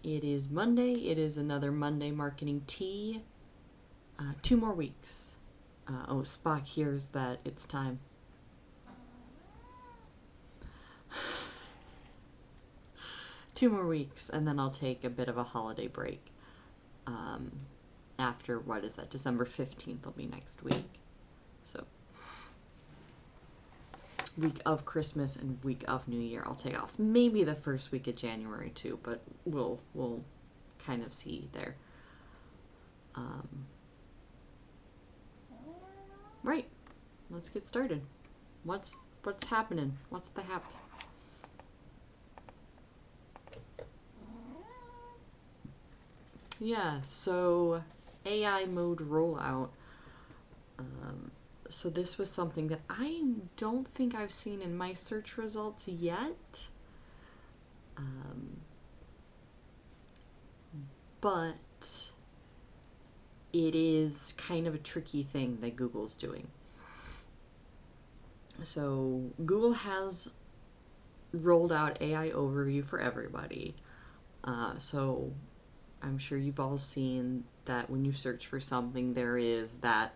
It is Monday. It is another Monday Marketing Tea. 2 more weeks. Spock hears that it's time. 2 more weeks, and then I'll take a bit of a holiday break. After, what is that, December 15th will be next week. So, week of Christmas and week of New Year I'll take off. Maybe the first week of January too, but we'll kind of see there. Right. Let's get started. What's happening? What's the haps? Yeah, so AI mode rollout. So this was something that I don't think I've seen in my search results yet. But it is kind of a tricky thing that Google's doing. So Google has rolled out AI Overview for everybody. So I'm sure you've all seen that when you search for something, there is that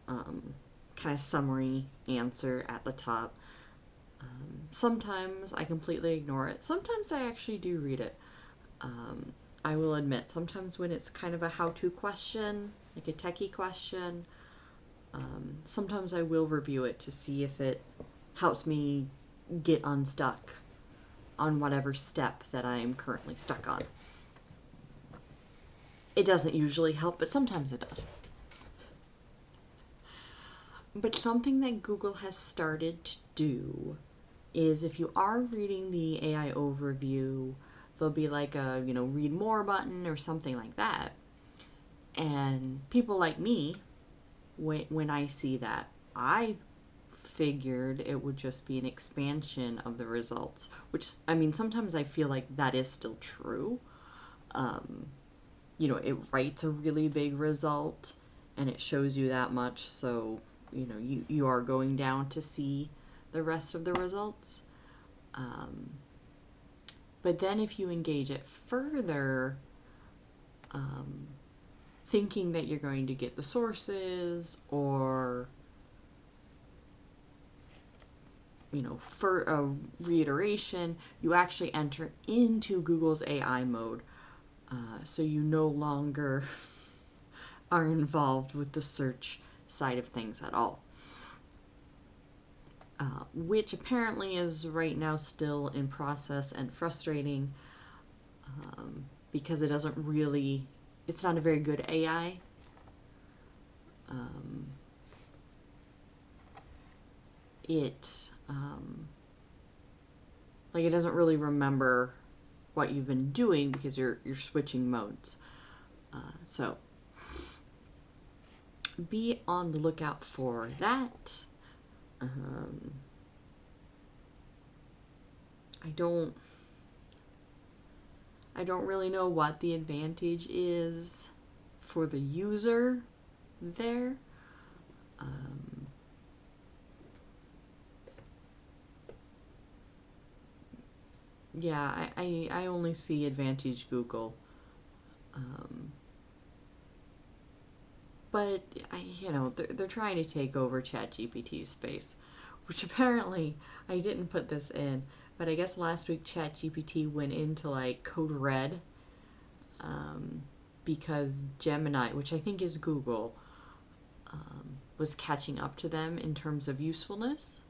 kind of summary answer at the top. Sometimes I completely ignore it. Sometimes I actually do read it. I will admit, sometimes when it's kind of a how-to question, like a techie question, sometimes I will review it to see if it helps me get unstuck on whatever step that I'm currently stuck on. It doesn't usually help, but sometimes it does. But something that Google has started to do is if you are reading the AI overview, there'll be like a, read more button or something like that. And people like me, when I see that, I figured it would just be an expansion of the results, which, sometimes I feel like that is still true. It writes a really big result and it shows you that much, so, you are going down to see the rest of the results. But then if you engage it further, thinking that you're going to get the sources or for a reiteration, you actually enter into Google's AI mode. So you no longer are involved with the search side of things at all. Which apparently is right now still in process and frustrating because it's not a very good AI. It doesn't really remember what you've been doing because you're switching modes. So be on the lookout for that. I don't really know what the advantage is for the user there. Yeah, I only see advantage Google. But they're trying to take over ChatGPT's space, which apparently I didn't put this in, but I guess last week ChatGPT went into code red because Gemini, which I think is Google, was catching up to them in terms of usefulness.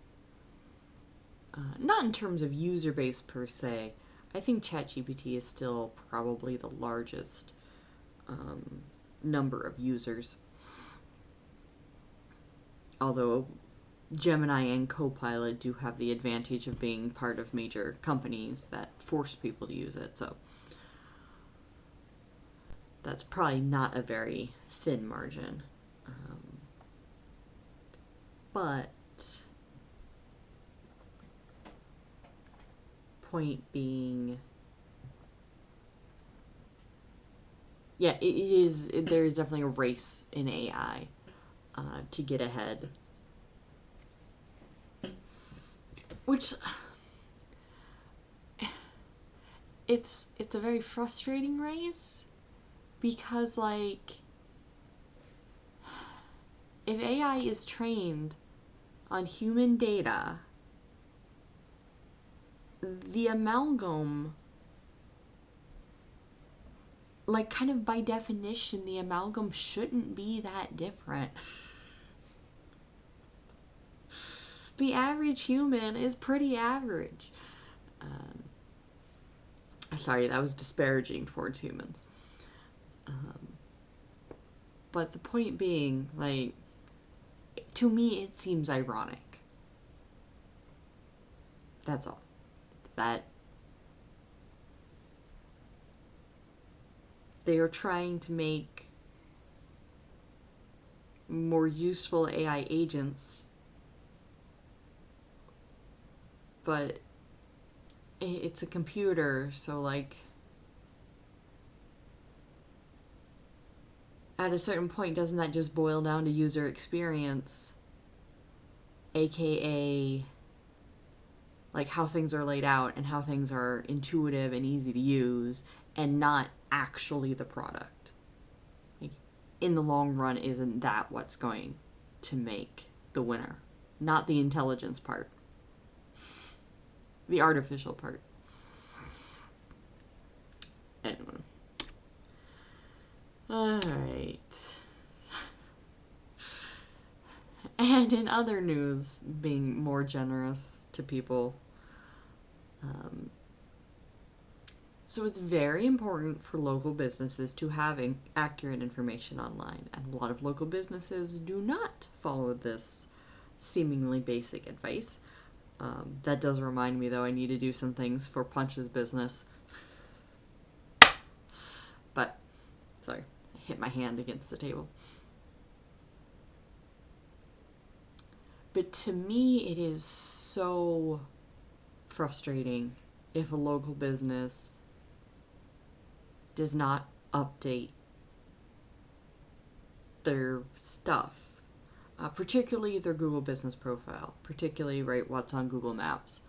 Not in terms of user base per se. I think ChatGPT is still probably the largest number of users. Although Gemini and Copilot do have the advantage of being part of major companies that force people to use it, so that's probably not a very thin margin. But point being, yeah, there's definitely a race in AI to get ahead. Which it's a very frustrating race because, like, if AI is trained on human data, the amalgam, like, kind of by definition, the amalgam shouldn't be that different. The average human is pretty average. Sorry, that was disparaging towards humans. But the point being, like, to me, it seems ironic. That's all. That they are trying to make more useful AI agents, but it's a computer, so, like, at a certain point, doesn't that just boil down to user experience, aka, like, how things are laid out and how things are intuitive and easy to use, and not actually the product? Like, in the long run, isn't that what's going to make the winner? Not the intelligence part. The artificial part. Anyway. Alright. And in other news, being more generous to people, so it's very important for local businesses to have accurate information online, and a lot of local businesses do not follow this seemingly basic advice. That does remind me, though, I need to do some things for Punch's business. But, sorry, I hit my hand against the table. But to me, it is so frustrating if a local business does not update their stuff, particularly their Google business profile, particularly, right, what's on Google Maps.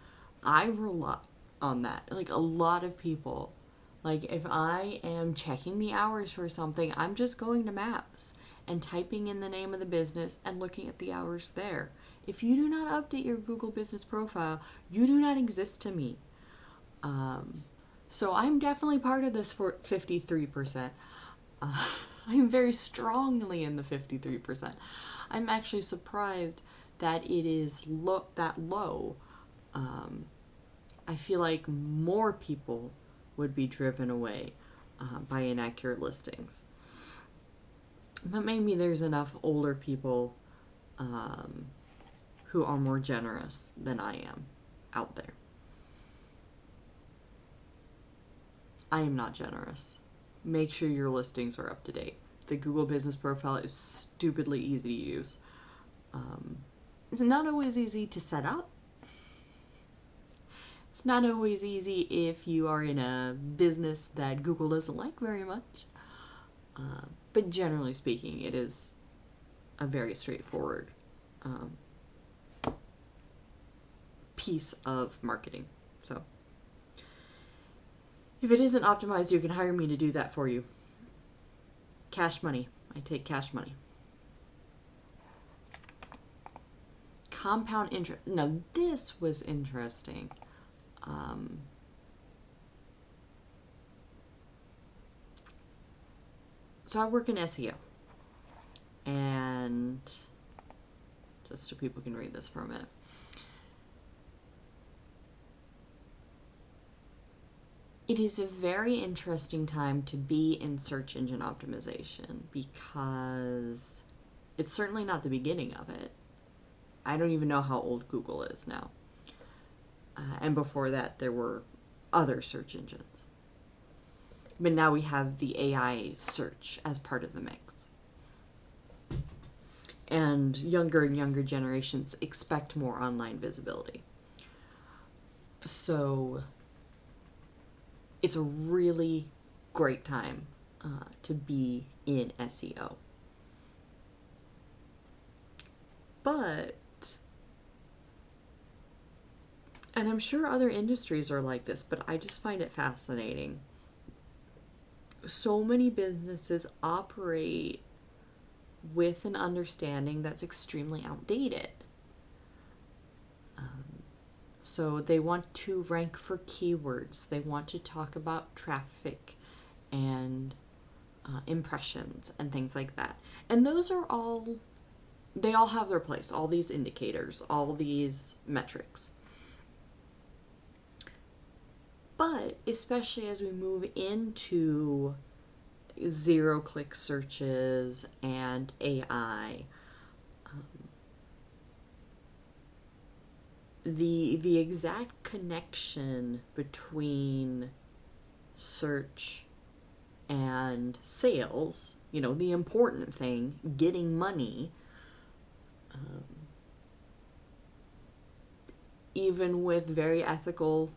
I rely on that. Like, a lot of people, like, if I am checking the hours for something, I'm just going to Maps and typing in the name of the business and looking at the hours there. If you do not update your Google business profile, you do not exist to me. So I'm definitely part of this for 53%. I'm very strongly in the 53%. I'm actually surprised that it is that low. I feel like more people would be driven away by inaccurate listings. But maybe there's enough older people who are more generous than I am out there. I am not generous. Make sure your listings are up to date. The Google business profile is stupidly easy to use. It's not always easy to set up. It's not always easy if you are in a business that Google doesn't like very much. But generally speaking, it is a very straightforward piece of marketing. So if it isn't optimized, you can hire me to do that for you. Cash money. I take cash money. Compound interest. Now, this was interesting. So I work in SEO. And just so people can read this for a minute. It is a very interesting time to be in search engine optimization because it's certainly not the beginning of it. I don't even know how old Google is now. And before that, there were other search engines. But now we have the AI search as part of the mix. And younger generations expect more online visibility. So it's a really great time to be in SEO. But And I'm sure other industries are like this, but I just find it fascinating. So many businesses operate with an understanding that's extremely outdated. So they want to rank for keywords, they want to talk about traffic and impressions and things like that. And those are all, they all have their place, all these indicators, all these metrics. But especially as we move into zero click searches and AI, the exact connection between search and sales, the important thing, getting money, even with very ethical,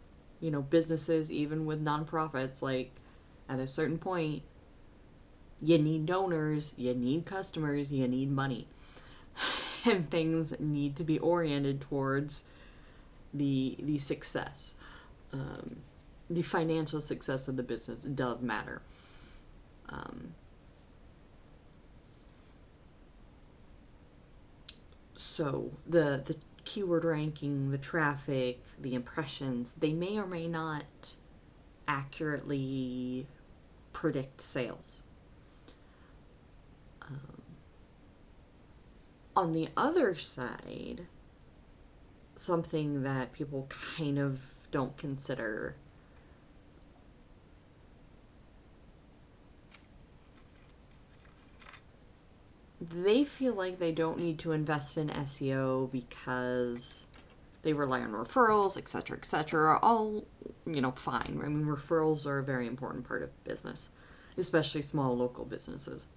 businesses, even with nonprofits, like at a certain point, you need donors, you need customers, you need money. And things need to be oriented towards the success. The financial success of the business does matter. So the keyword ranking, the traffic, the impressions, they may or may not accurately predict sales. On the other side, something that people kind of don't consider, they feel like they don't need to invest in SEO because they rely on referrals, etc., etc. All, fine. I mean, referrals are a very important part of business, especially small local businesses.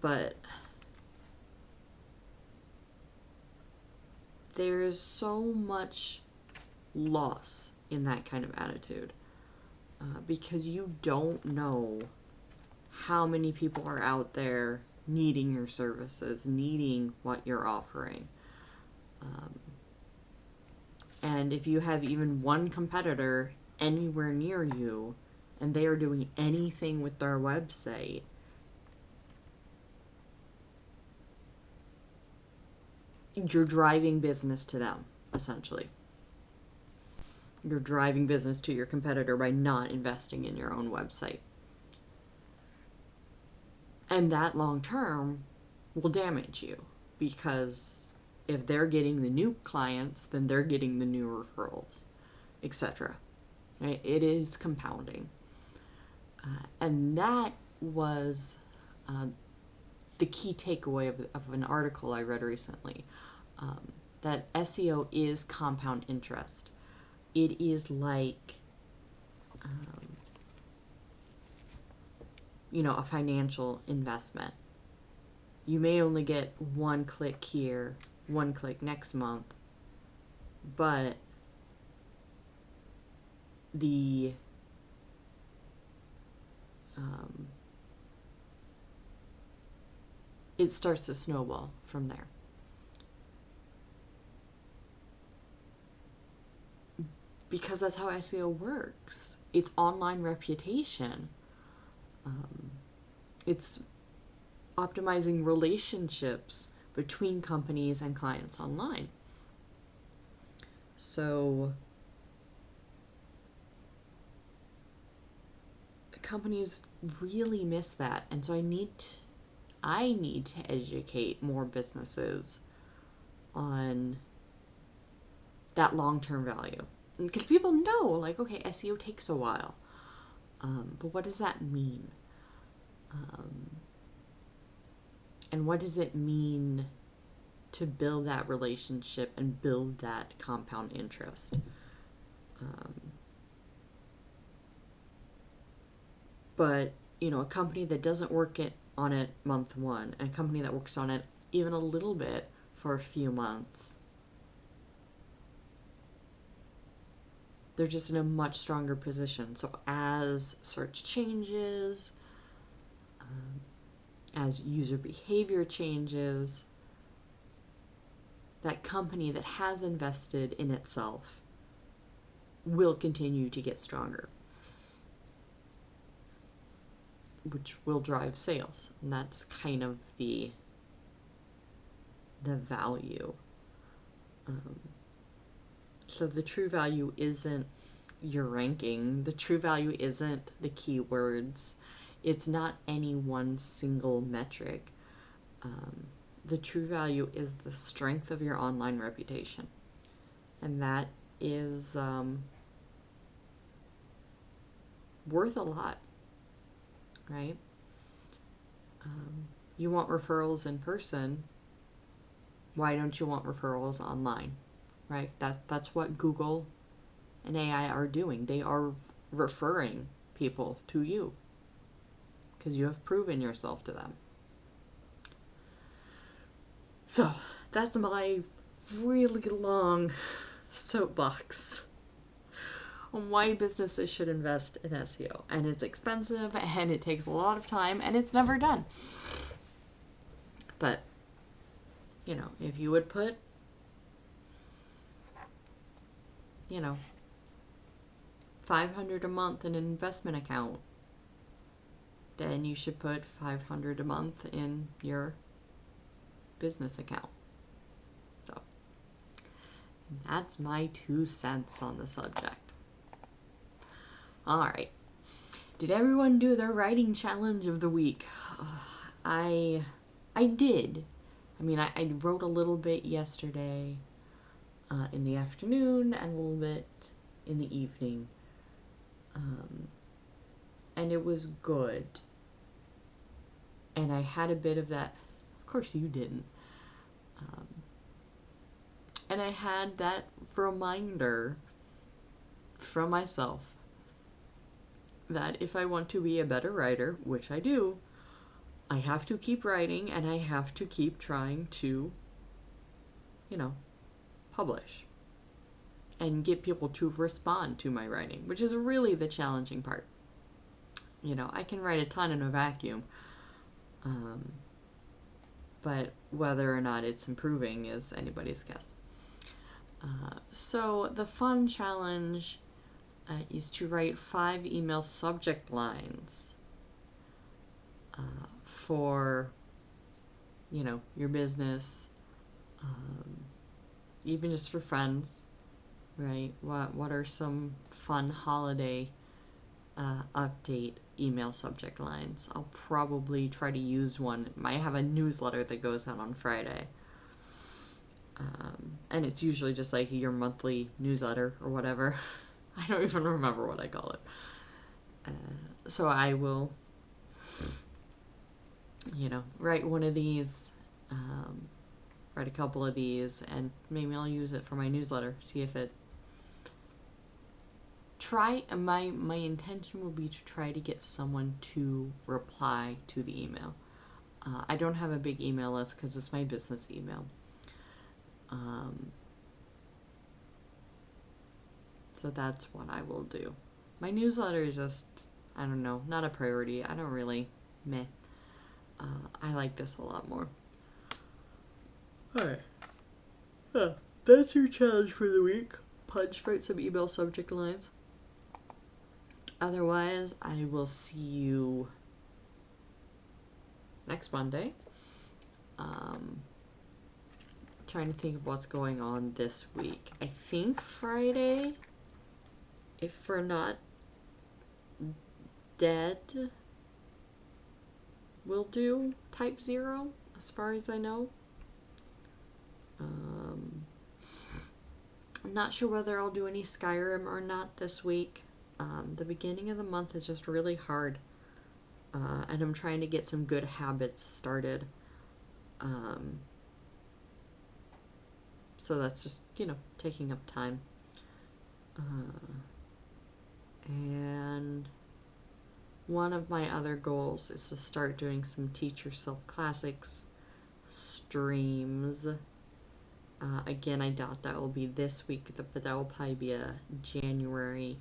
But there's so much loss in that kind of attitude because you don't know how many people are out there needing your services, needing what you're offering. And if you have even one competitor anywhere near you and they are doing anything with their website, you're driving business to them, essentially. You're driving business to your competitor by not investing in your own website. And that long term will damage you because if they're getting the new clients, then they're getting the new referrals, etc. Right? It is compounding. And that was the key takeaway of an article I read recently, that SEO is compound interest. It is like, a financial investment. You may only get one click here, one click next month, but the it starts to snowball from there. Because that's how SEO works. It's online reputation. It's optimizing relationships between companies and clients online. So companies really miss that, and so I need to educate more businesses on that long-term value, because people know, like, okay, SEO takes a while, but what does that mean? And what does it mean to build that relationship and build that compound interest? But, a company that doesn't work on it month one, and a company that works on it even a little bit for a few months, they're just in a much stronger position. So as search changes, as user behavior changes, that company that has invested in itself will continue to get stronger, which will drive sales. And that's kind of the value. So the true value isn't your ranking. The true value isn't the keywords. It's not any one single metric. The true value is the strength of your online reputation. And that is worth a lot, right? You want referrals in person. Why don't you want referrals online, right? That's what Google and AI are doing. They are referring people to you because you have proven yourself to them. So that's my really long soapbox on why businesses should invest in SEO. And it's expensive and it takes a lot of time and it's never done. But, you know, if you would put, you know, $500 a month in an investment account, then you should put $500 a month in your business account. So that's my 2 cents on the subject. All right. Did everyone do their writing challenge of the week? I did. I mean, I wrote a little bit yesterday in the afternoon and a little bit in the evening. And it was good. And I had a bit of that. Of course you didn't. And I had that reminder from myself that if I want to be a better writer, which I do, I have to keep writing and I have to keep trying to, you know, publish and get people to respond to my writing, which is really the challenging part. You know, I can write a ton in a vacuum, but whether or not it's improving is anybody's guess. So the fun challenge is to write 5 email subject lines for, you know, your business, even just for friends, right? What are some fun holiday update email subject lines? I'll probably try to use one. I have a newsletter that goes out on Friday. And it's usually just like your monthly newsletter or whatever. I don't even remember what I call it. So I will, you know, write one of these, write a couple of these, and maybe I'll use it for my newsletter. See if it. My intention will be to try to get someone to reply to the email. I don't have a big email list because it's my business email. So that's what I will do. My newsletter is just, I don't know, not a priority. I don't really, meh. I like this a lot more. Alright. That's your challenge for the week. Write some email subject lines. Otherwise, I will see you next Monday. Trying to think of what's going on this week. I think Friday, if we're not dead, we'll do Type 0, as far as I know. I'm not sure whether I'll do any Skyrim or not this week. The beginning of the month is just really hard. And I'm trying to get some good habits started. So that's just, you know, taking up time. And one of my other goals is to start doing some Teach Yourself Classics streams. Again, I doubt that will be this week, but that will probably be a January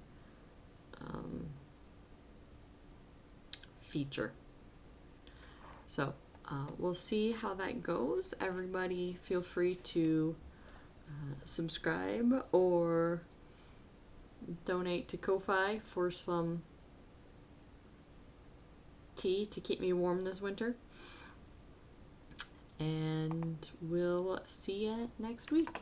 feature. So we'll see how that goes. Everybody feel free to subscribe or donate to Ko-Fi for some tea to keep me warm this winter. And we'll see you next week.